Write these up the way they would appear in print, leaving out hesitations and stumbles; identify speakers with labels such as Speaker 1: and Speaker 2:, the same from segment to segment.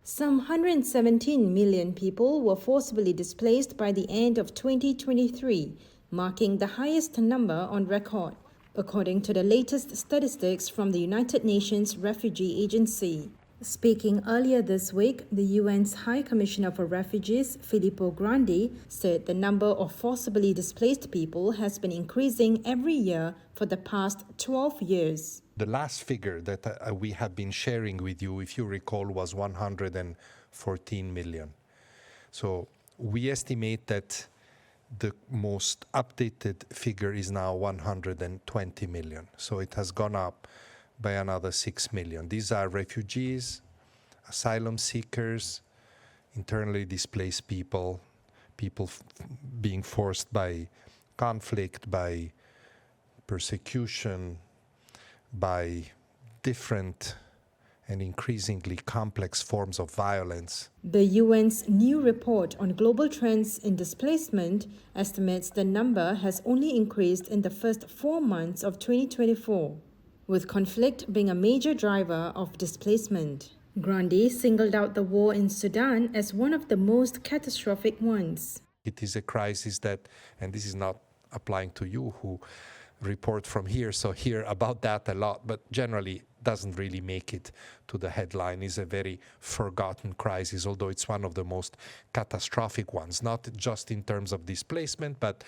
Speaker 1: Some 117 million people were forcibly displaced by the end of 2023, marking the highest number on record, according to the latest statistics from the United Nations Refugee Agency. Speaking earlier this week, the UN's High Commissioner for Refugees, Filippo Grandi, said the number of forcibly displaced people has been increasing every year for the past 12 years.
Speaker 2: The last figure that we have been sharing with you, if you recall, was 114 million. So we estimate that the most updated figure is now 120 million. So it has gone up by another 6 million. These are refugees, asylum seekers, internally displaced people, people being forced by conflict, by persecution, by different and increasingly complex forms of violence.
Speaker 1: The UN's new report on global trends in displacement estimates the number has only increased in the first 4 months of 2024, with conflict being a major driver of displacement. Grandi singled out the war in Sudan as one of the most catastrophic ones.
Speaker 2: It is a crisis that, and this is not applying to you who report from here, so hear about that a lot, but generally doesn't really make it to the headline. Is a very forgotten crisis, although it's one of the most catastrophic ones, not just in terms of displacement, but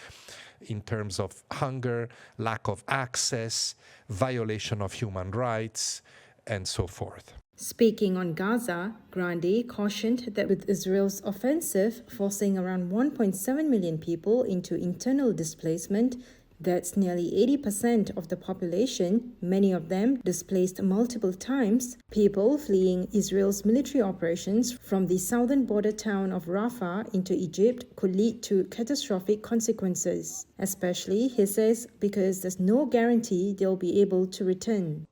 Speaker 2: in terms of hunger, lack of access, violation of human rights, and so forth.
Speaker 1: Speaking on Gaza, Grandi cautioned that with Israel's offensive forcing around 1.7 million people into internal displacement, that's nearly 80% of the population, many of them displaced multiple times, people fleeing Israel's military operations from the southern border town of Rafah into Egypt could lead to catastrophic consequences, especially, he says, because there's no guarantee they'll be able to return.